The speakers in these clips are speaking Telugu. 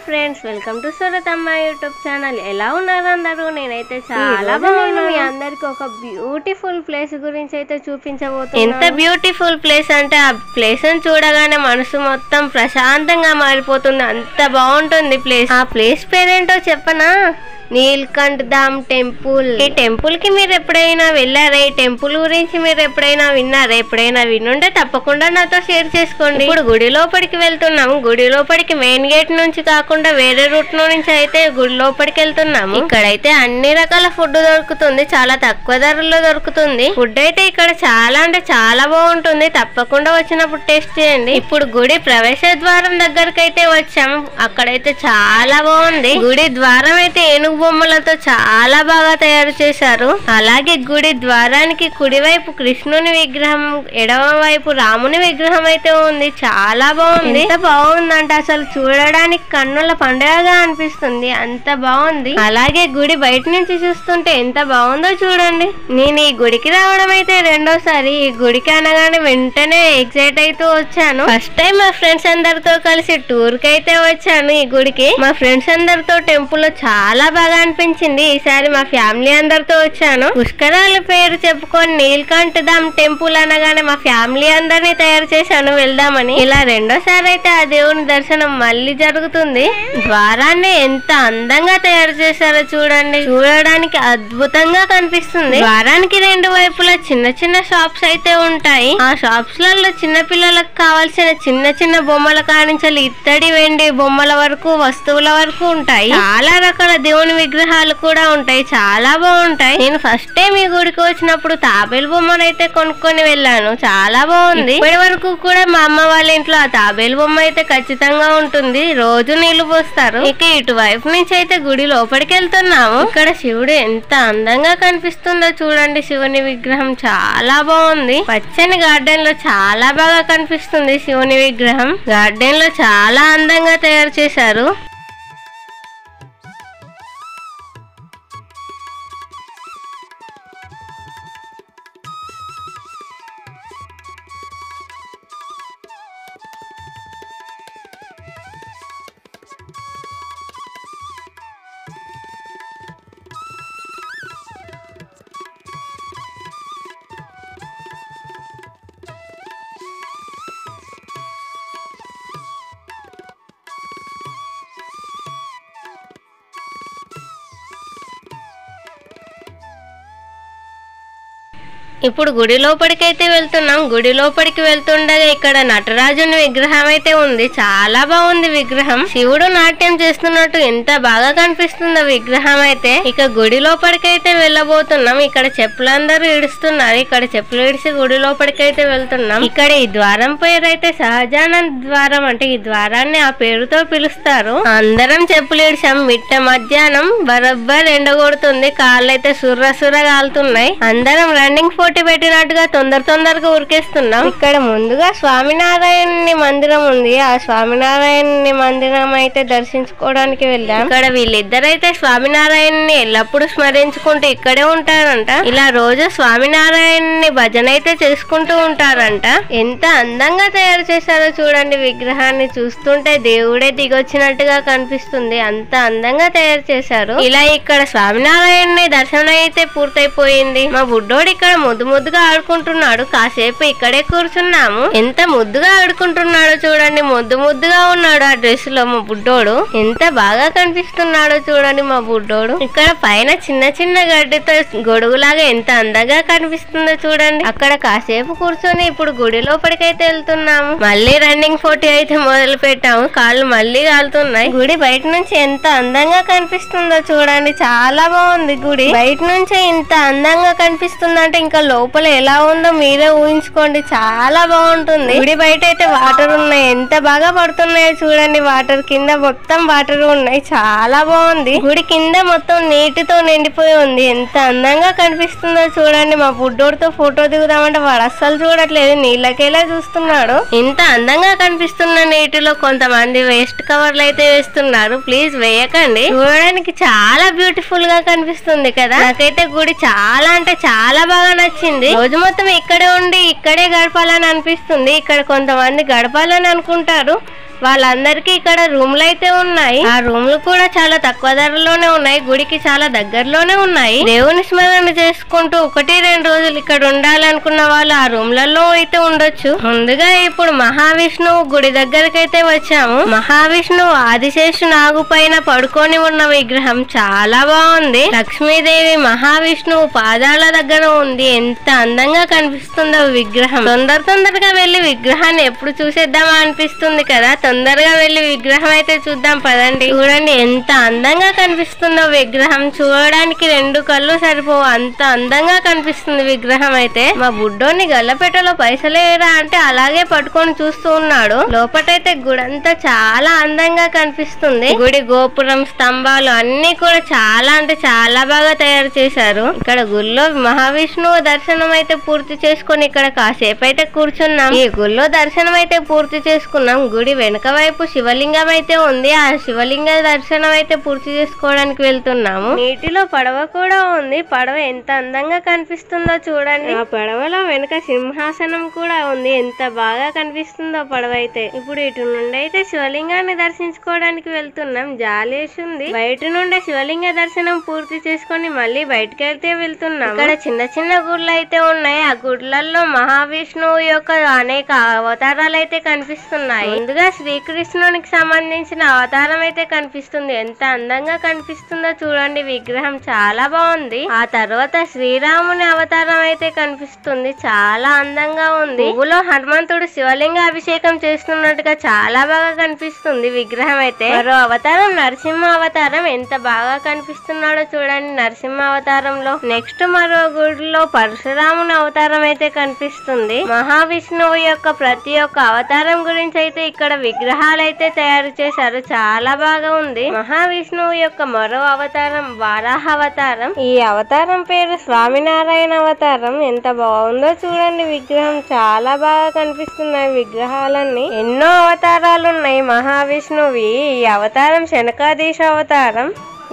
Friends, welcome to Suratamma YouTube channel. ఎలా ఉన్నారు అందరూ? నేనైతే చాలా బాగున్నాను. మీ అందరికి ఒక బ్యూటిఫుల్ ప్లేస్ గురించి అయితే చూపించబోతున్నాను. ఎంత బ్యూటిఫుల్ ప్లేస్ అంటే ఆ ప్లేస్ ని చూడగానే మనసు మొత్తం ప్రశాంతంగా మారిపోతుంది. అంత బాగుంటుంది ప్లేస్. ఆ ప్లేస్ పేరేంటో చెప్పనా? నీల్కంఠ్ ధామ్ టెంపుల్. ఈ టెంపుల్ కి మీరు ఎప్పుడైనా వెళ్ళారా? ఈ టెంపుల్ గురించి మీరు ఎప్పుడైనా విన్నారా? ఎప్పుడైనా వినుంటే తప్పకుండా నాతో షేర్ చేసుకోండి. ఇప్పుడు గుడి లోపలికి వెళ్తున్నాము. గుడి లోపలికి మెయిన్ గేట్ నుంచి కాకుండా వేరే రూట్ నుంచి అయితే గుడి లోపలికి వెళ్తున్నాము. ఇక్కడైతే అన్ని రకాల ఫుడ్ దొరుకుతుంది. చాలా తక్కువ ధరలో దొరుకుతుంది. ఫుడ్ అయితే ఇక్కడ చాలా అంటే చాలా బాగుంటుంది. తప్పకుండా వచ్చినప్పుడు టేస్ట్ చేయండి. ఇప్పుడు గుడి ప్రవేశ ద్వారం దగ్గరకు అయితే వచ్చాము. అక్కడైతే చాలా బాగుంది. గుడి ద్వారం అయితే ఏనుగు బొమ్మలతో చాలా బాగా తయారు చేశారు. అలాగే గుడి ద్వారానికి కుడివైపు కృష్ణుని విగ్రహం, ఎడమ వైపు రాముని విగ్రహం అయితే ఉంది. చాలా బాగుంది. ఎంత బాగుందంటే అసలు చూడడానికి కన్నుల పండుగగా అనిపిస్తుంది. అంత బాగుంది. అలాగే గుడి బయట నుంచి చూస్తుంటే ఎంత బాగుందో చూడండి. నేను ఈ గుడికి రావడం అయితే రెండోసారి. ఈ గుడికి అనగానే వెంటనే ఎక్సైట్ అవుతూ వచ్చాను. ఫస్ట్ టైం మా ఫ్రెండ్స్ అందరితో కలిసి టూర్ కి అయితే వచ్చాను ఈ గుడికి. మా ఫ్రెండ్స్ అందరితో టెంపుల్ లో చాలా బాగా అనిపించింది. ఈసారి మా ఫ్యామిలీ అందరితో వచ్చాను. పుష్కరాల పేరు చెప్పుకొని నీల్కంఠ్ ధామ్ టెంపుల్ అనగానే మా ఫ్యామిలీ అందరినీ తయారు చేశాను వెళ్దామని. ఇలా రెండోసారి అయితే ఆ దేవుని దర్శనం మళ్ళీ జరుగుతుంది. ద్వారాన్ని ఎంత అందంగా తయారు చేశారో చూడండి. చూడడానికి అద్భుతంగా కనిపిస్తుంది. ద్వారానికి రెండు వైపులా చిన్న చిన్న షాప్స్ అయితే ఉంటాయి. ఆ షాప్స్ లలో చిన్న పిల్లలకు కావాల్సిన చిన్న చిన్న బొమ్మల కానించాలి ఇత్తడి వెండి బొమ్మల వరకు వస్తువుల వరకు ఉంటాయి. చాలా రకాల దేవుని విగ్రహాలు కూడా ఉంటాయి. చాలా బాగుంటాయి. నేను ఫస్ట్ టైం ఈ గుడికి వచ్చినప్పుడు తాబేలు బొమ్మను అయితే కొనుక్కొని వెళ్ళాను. చాలా బాగుంది. ఇప్పటి వరకు కూడా మా అమ్మ వాళ్ళ ఇంట్లో ఆ తాబేలు బొమ్మ అయితే ఖచ్చితంగా ఉంటుంది. రోజు నీళ్లు పోస్తారు. ఇక ఇటువైపు నుంచి అయితే గుడి లోపలికి వెళ్తున్నాము. ఇక్కడ శివుడు ఎంత అందంగా కనిపిస్తుందో చూడండి. శివుని విగ్రహం చాలా బాగుంది. పచ్చని గార్డెన్ లో చాలా బాగా కనిపిస్తుంది శివుని విగ్రహం. గార్డెన్ లో చాలా అందంగా తయారు చేశారు. ఇప్పుడు గుడి లోపలికైతే వెళ్తున్నాం. గుడి లోపలికి వెళ్తుండగా ఇక్కడ నటరాజుని విగ్రహం అయితే ఉంది. చాలా బాగుంది విగ్రహం. శివుడు నాట్యం చేస్తున్నట్టు ఎంత బాగా కనిపిస్తుందో విగ్రహం అయితే. ఇక గుడి లోపలికైతే వెళ్ళబోతున్నాం. ఇక్కడ చెప్పులందరూ ఇడుస్తున్నారు. ఇక్కడ చెప్పులు ఇడిసి గుడి లోపలికైతే వెళ్తున్నాం. ఇక్కడ ఈ ద్వారం పేరు అయితే సహజానంద్ ద్వారం. అంటే ఈ ద్వారాన్ని ఆ పేరుతో పిలుస్తారు. అందరం చెప్పులు ఇడిచాం. మిట్ట మధ్యాహ్నం బరబ్బర్ ఎండగొడుతుంది. కాళ్ళు అయితే సుర్ర సుర్ర కాలుతున్నాయి. అందరం రన్నింగ్ పోటీ పెట్టినట్టుగా తొందరగా ఉరికేస్తున్నాం. ఇక్కడ ముందుగా స్వామినారాయణ మందిరం ఉంది. ఆ స్వామినారాయణ మందిరం అయితే దర్శించుకోవడానికి వెళ్ళాం. ఇక్కడ వీళ్ళిద్దరైతే స్వామినారాయణని ఎల్లప్పుడూ స్మరించుకుంటూ ఇక్కడే ఉంటారంట. ఇలా రోజు స్వామినారాయణని భజన అయితే చేసుకుంటూ ఉంటారంట. ఎంత అందంగా తయారు చేశారో చూడండి. విగ్రహాన్ని చూస్తుంటే దేవుడే దిగొచ్చినట్టుగా కనిపిస్తుంది. అంత అందంగా తయారు చేశారు. ఇలా ఇక్కడ స్వామినారాయణని దర్శనం అయితే పూర్తయిపోయింది. మా బుడ్డోడు ఇక్కడ ముద్దుగా ఆడుకుంటున్నాడు. కాసేపు ఇక్కడే కూర్చున్నాము. ఎంత ముద్దుగా ఆడుకుంటున్నాడో చూడండి. ముద్దుగా ఉన్నాడు ఆ డ్రెస్ లో మా బుడ్డోడు. ఎంత బాగా కనిపిస్తున్నాడో చూడండి మా బుడ్డోడు. ఇక్కడ పైన చిన్న చిన్న గడ్డితో గొడుగులాగా ఎంత అందంగా కనిపిస్తుందో చూడండి. అక్కడ కాసేపు కూర్చొని ఇప్పుడు గుడి లోపలికైతే వెళ్తున్నాము. మళ్ళీ రన్నింగ్ పోటీ అయితే మొదలు పెట్టాము. కాళ్ళు మళ్ళీ కాలుతున్నాయి. గుడి బయట నుంచి ఎంత అందంగా కనిపిస్తుందో చూడండి. చాలా బాగుంది గుడి. బయట నుంచి ఇంత అందంగా కనిపిస్తుందంటే ఇంకా లోపల ఎలా ఉందో మీరే ఊహించుకోండి. చాలా బాగుంటుంది. గుడి బయట అయితే వాటర్ ఉన్నాయి. ఎంత బాగా పడుతున్నాయో చూడండి. వాటర్ కింద మొత్తం వాటర్ ఉన్నాయి. చాలా బాగుంది. గుడి కింద మొత్తం నీటితో నిండిపోయి ఉంది. ఎంత అందంగా కనిపిస్తుందో చూడండి. మా బుడ్డోడితో ఫోటో దిగుదామంటే వాడు అస్సలు చూడట్లేదు. నీళ్ళకెలా చూస్తున్నాడు. ఇంత అందంగా కనిపిస్తున్న నీటిలో కొంతమంది వేస్ట్ కవర్లు అయితే వేస్తున్నారు. ప్లీజ్ వేయకండి. చూడడానికి చాలా బ్యూటిఫుల్ గా కనిపిస్తుంది కదా. నాకైతే గుడి చాలా అంటే చాలా బాగా నచ్చింది. రోజు మొత్తం ఇక్కడే ఉండి ఇక్కడే గడపాలని అనిపిస్తుంది. ఇక్కడ కొంతమంది గడపాలని అనుకుంటారు. వాళ్ళందరికీ ఇక్కడ రూమ్లు అయితే ఉన్నాయి. ఆ రూమ్లు కూడా చాలా తక్కువ ధరలోనే ఉన్నాయి. గుడికి చాలా దగ్గరలోనే ఉన్నాయి. దేవుని స్మరణ చేసుకుంటూ 1-2 రోజులు ఇక్కడ ఉండాలనుకున్న వాళ్ళు ఆ రూమ్లలో అయితే ఉండొచ్చు. ముందుగా ఇప్పుడు మహావిష్ణువు గుడి దగ్గరకి అయితే వచ్చాము. మహావిష్ణువు ఆదిశేషు నాగు పైన పడుకొని ఉన్న విగ్రహం చాలా బాగుంది. లక్ష్మీదేవి మహావిష్ణువు పాదాల దగ్గర ఉంది. ఎంత అందంగా కనిపిస్తుందో విగ్రహం. తొందరగా వెళ్లి విగ్రహాన్ని ఎప్పుడు చూసేద్దామా అనిపిస్తుంది కదా. తొందరగా వెళ్లి విగ్రహం అయితే చూద్దాం పదండి. చూడండి ఎంత అందంగా కనిపిస్తుందో విగ్రహం. చూడడానికి 2 కళ్ళు సరిపోవు, అంత అందంగా కనిపిస్తుంది విగ్రహం అయితే. మా బుడ్డోని గల్లపెట్టలో పైసలేరా అంటే అలాగే పట్టుకొని చూస్తూ ఉన్నాడు. లోపటైతే గుడంతా చాలా అందంగా కనిపిస్తుంది. గుడి గోపురం, స్తంభాలు అన్ని కూడా చాలా అంటే చాలా బాగా తయారు చేశారు. ఇక్కడ గుళ్ళో మహావిష్ణువు దర్శనం అయితే పూర్తి చేసుకొని ఇక్కడ కాసేపు అయితే కూర్చున్నాం. ఈ గుళ్ళో దర్శనం అయితే పూర్తి చేసుకున్నాం. గుడి వెనుక వైపు శివలింగం అయితే ఉంది. ఆ శివలింగ దర్శనం అయితే పూర్తి చేసుకోవడానికి వెళ్తున్నాము. నీటిలో పడవ కూడా ఉంది. పడవ ఎంత అందంగా కనిపిస్తుందో చూడండి. ఆ పడవలో వెనుక సింహాసనం కూడా ఉంది. ఎంత బాగా కనిపిస్తుందో పడవ అయితే. ఇప్పుడు ఇటు నుండి అయితే శివలింగాన్ని దర్శించుకోవడానికి వెళ్తున్నాం. జాలేసింది. బయట నుండి శివలింగ దర్శనం పూర్తి చేసుకొని మళ్ళీ బయటకి అయితే వెళ్తున్నాం. ఇక్కడ చిన్న గుళ్ళు అయితే ఉన్నాయి. ఆ గుడ్లలో మహావిష్ణువు యొక్క అనేక అవతారాలు అయితే కనిపిస్తున్నాయి. ముందుగా శ్రీకృష్ణునికి సంబంధించిన అవతారం అయితే కనిపిస్తుంది. ఎంత అందంగా కనిపిస్తుందో చూడండి. విగ్రహం చాలా బాగుంది. ఆ తర్వాత శ్రీరాముని అవతారం అయితే కనిపిస్తుంది. చాలా అందంగా ఉంది. పువ్వులో హనుమంతుడు శివలింగ అభిషేకం చేస్తున్నట్టుగా చాలా బాగా కనిపిస్తుంది విగ్రహం అయితే. మరో అవతారం నరసింహ అవతారం. ఎంత బాగా కనిపిస్తున్నాడో చూడండి నరసింహ అవతారంలో. నెక్స్ట్ మరో గుడిలో పరశురాముని అవతారం అయితే కనిపిస్తుంది. మహావిష్ణువు యొక్క ప్రతి ఒక్క అవతారం గురించి అయితే ఇక్కడ విగ్రహాలు అయితే తయారు చేశారు. చాలా బాగా ఉంది. మహావిష్ణువు యొక్క మరో అవతారం వారాహ అవతారం. ఈ అవతారం పేరు స్వామినారాయణ అవతారం. ఎంత బాగుందో చూడండి విగ్రహం. చాలా బాగా కనిపిస్తున్నాయి విగ్రహాలన్నీ. ఎన్నో అవతారాలు ఉన్నాయి మహావిష్ణువి. ఈ అవతారం శనకాదీశ అవతారం.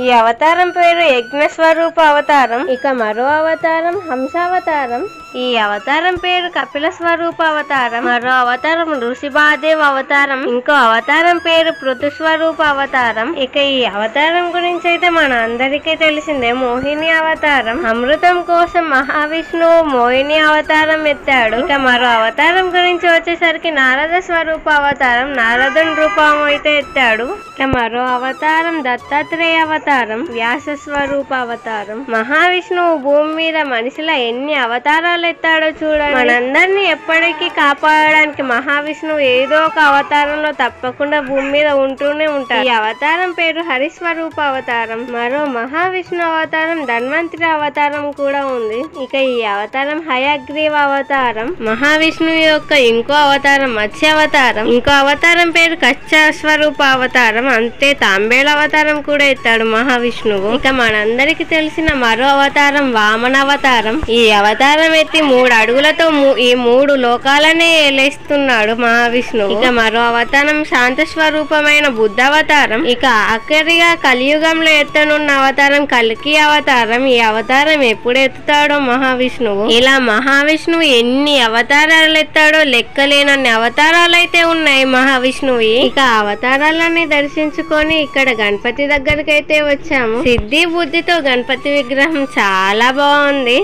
ఈ అవతారం పేరు యజ్ఞ స్వరూప అవతారం. ఇక మరో అవతారం హంసావతారం. ఈ అవతారం పేరు కపిల స్వరూప అవతారం. మరో అవతారం ఋషిబాదేవ్ అవతారం. ఇంకో అవతారం పేరు పృథు స్వరూప అవతారం. ఇక ఈ అవతారం గురించి అయితే మన అందరికీ తెలిసిందే. మోహిని అవతారం. అమృతం కోసం మహావిష్ణువు మోహిని అవతారం ఎత్తాడు. ఇక మరో అవతారం గురించి వచ్చేసరికి నారద స్వరూప అవతారం. నారదుని రూపం అయితే ఎత్తాడు. ఇక మరో అవతారం దత్తాత్రేయ అవతారం. వ్యాస స్వరూప అవతారం. మహావిష్ణువు భూమి మీద మనిషిలా ఎన్ని అవతారాలు ఎత్తాడో చూడండి. మనందరినీ ఎప్పటికీ కాపాడడానికి మహావిష్ణువు ఏదో ఒక అవతారంలో తప్పకుండా భూమి మీద ఉంటూనే ఉంటాడు. ఈ అవతారం పేరు హరిస్వరూప అవతారం. మరో మహావిష్ణు అవతారం ధన్వంతరి అవతారం కూడా ఉంది. ఇక ఈ అవతారం హయగ్రీవ అవతారం. మహావిష్ణువు యొక్క ఇంకో అవతారం మత్స్య అవతారం. ఇంకో అవతారం పేరు కచ్చ స్వరూప అవతారం. అంతే తాంబేల అవతారం కూడా ఎత్తాడు మహావిష్ణువు. ఇక మనందరికి తెలిసిన మరో అవతారం వామన అవతారం. ఈ అవతారం ఎత్తి 3 అడుగులతో ఈ 3 లోకాలనే ఏలేస్తున్నాడు మహావిష్ణువు. ఇక మరో అవతారం శాంత స్వరూపమైన బుద్ధ అవతారం. ఇక ఆఖరిగా కలియుగంలో ఎత్తనున్న అవతారం కల్కి అవతారం. ఈ అవతారం ఎప్పుడు ఎత్తుతాడో మహావిష్ణువు. ఇలా మహావిష్ణువు ఎన్ని అవతారాలు ఎత్తాడో లెక్కలేనన్ని అవతారాలు అయితే ఉన్నాయి మహావిష్ణువు. ఇక అవతారాలన్నీ దర్శించుకొని ఇక్కడ గణపతి దగ్గరికి అయితే వచ్చాము. సిద్ధి బుద్ధితో గణపతి విగ్రహం చాలా బాగుంది.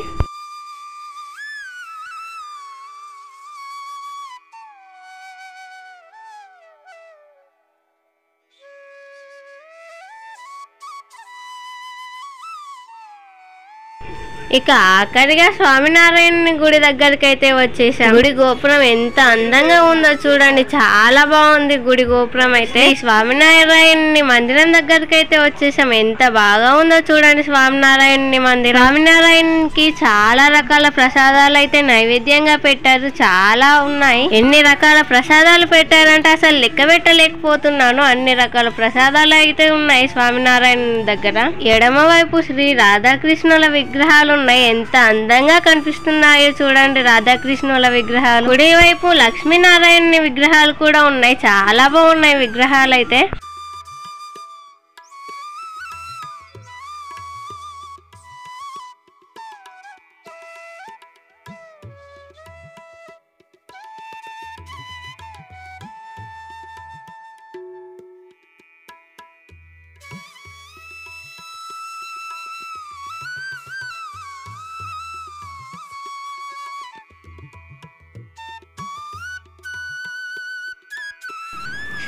ఇక ఆఖరిగా స్వామినారాయణ గుడి దగ్గరికి అయితే వచ్చేసాం. గుడి గోపురం ఎంత అందంగా ఉందో చూడండి. చాలా బాగుంది గుడి గోపురం అయితే. స్వామినారాయణ మందిరం దగ్గరికి అయితే వచ్చేసాం. ఎంత బాగా ఉందో చూడండి స్వామినారాయణ మందిరం. స్వామినారాయణకి చాలా రకాల ప్రసాదాలు అయితే నైవేద్యంగా పెట్టారు. చాలా ఉన్నాయి. ఎన్ని రకాల ప్రసాదాలు పెట్టారంటే అసలు లెక్క పెట్టలేకపోతున్నాను. అన్ని రకాల ప్రసాదాలు అయితే ఉన్నాయి స్వామినారాయణ దగ్గర. ఎడమ వైపు శ్రీ రాధాకృష్ణుల విగ్రహాలు ఉన్నాయి. ఎంత అందంగా కనిపిస్తున్నాయో చూడండి రాధాకృష్ణుల విగ్రహాలు. కుడి వైపు లక్ష్మీనారాయణ విగ్రహాలు కూడా ఉన్నాయి. చాలా బాగున్నాయి విగ్రహాలు అయితే.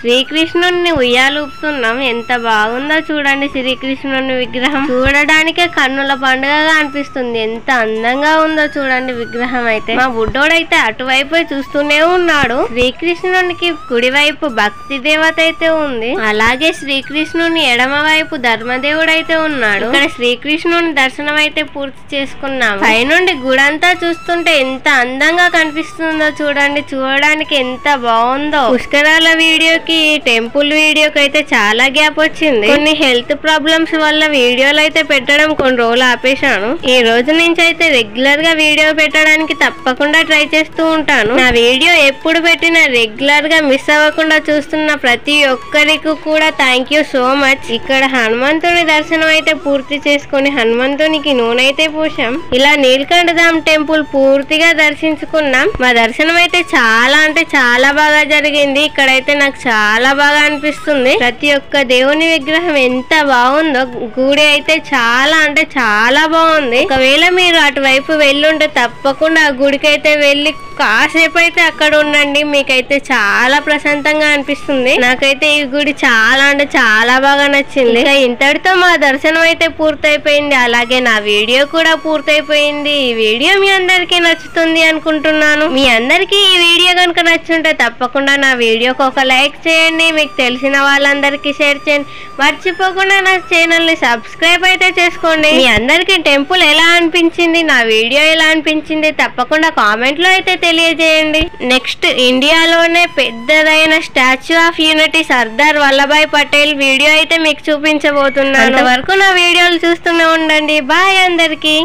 శ్రీకృష్ణుని ఉయ్యాలూపుతున్నాం. ఎంత బాగుందో చూడండి శ్రీకృష్ణుని విగ్రహం. చూడడానికే కన్నుల పండుగగా అనిపిస్తుంది. ఎంత అందంగా ఉందో చూడండి విగ్రహం అయితే. మా బుడ్డోడైతే అటువైపు చూస్తూనే ఉన్నాడు. శ్రీకృష్ణునికి కుడివైపు భక్తి దేవత అయితే ఉంది. అలాగే శ్రీకృష్ణుని ఎడమ వైపు ధర్మదేవుడైతే ఉన్నాడు. ఇక్కడ శ్రీకృష్ణుని దర్శనం అయితే పూర్తి చేసుకున్నాం. పైనుండి గుడంతా చూస్తుంటే ఎంత అందంగా కనిపిస్తుందో చూడండి. చూడడానికి ఎంత బాగుందో. పుష్కరాల వీడియోకి టెంపుల్ వీడియోకి అయితే చాలా గ్యాప్ వచ్చింది. కొన్ని హెల్త్ ప్రాబ్లమ్స్ వల్ల వీడియోలు అయితే పెట్టడం కొన్ని రోజులు ఆపేశాను. ఈ రోజు నుంచి అయితే రెగ్యులర్ గా వీడియో పెట్టడానికి తప్పకుండా ట్రై చేస్తూ ఉంటాను. నా వీడియో ఎప్పుడు పెట్టినా రెగ్యులర్ గా మిస్ అవ్వకుండా చూస్తున్న ప్రతి ఒక్కరికి కూడా థ్యాంక్ యూ సో మచ్. ఇక్కడ హనుమంతుని దర్శనం అయితే పూర్తి చేసుకుని హనుమంతునికి నూనె అయితే పోసాం. ఇలా నీలకంఠధామ్ టెంపుల్ పూర్తిగా దర్శించుకున్నాం. మా దర్శనం అయితే చాలా అంటే చాలా బాగా జరిగింది. ఇక్కడైతే నాకు చాలా బాగా అనిపిస్తుంది. ప్రతి ఒక్క దేవుని విగ్రహం ఎంత బాగుందో. గుడి అయితే చాలా అంటే చాలా బాగుంది. ఒకవేళ మీరు అటువైపు వెళ్ళుంటే తప్పకుండా ఆ గుడికి అయితే వెళ్ళి కాసేపు అయితే అక్కడ ఉండండి. మీకైతే చాలా ప్రశాంతంగా అనిపిస్తుంది. నాకైతే ఈ గుడి చాలా అంటే చాలా బాగా నచ్చింది. ఇక ఇంతటితో మా దర్శనం అయితే పూర్తయిపోయింది. అలాగే నా వీడియో కూడా పూర్తయిపోయింది. ఈ వీడియో మీ అందరికీ నచ్చుతుంది అనుకుంటున్నాను. మీ అందరికీ ఈ వీడియో కనుక నచ్చుంటే తప్పకుండా నా వీడియోకి ఒక లైక్ చేయండి. మీకు తెలిసిన వాళ్ళందరికీ షేర్ చేయండి. మర్చిపోకుండా నా ఛానల్ ని సబ్స్క్రైబ్ అయితే చేసుకోండి. మీ అందరికీ టెంపుల్ ఎలా అనిపించింది, నా వీడియో ఎలా అనిపించింది తప్పకుండా కామెంట్ లో అయితే తెలియజేయండి. నెక్స్ట్ ఇండియాలోనే పెద్దదైన Statue of Unity Sardar Vallabhbhai Patel video అయితే మీకు చూపించబోతున్నాను. అంతవరకు నా వీడియోలు చూస్తూనే ఉండండి. బాయ్ అందరికి.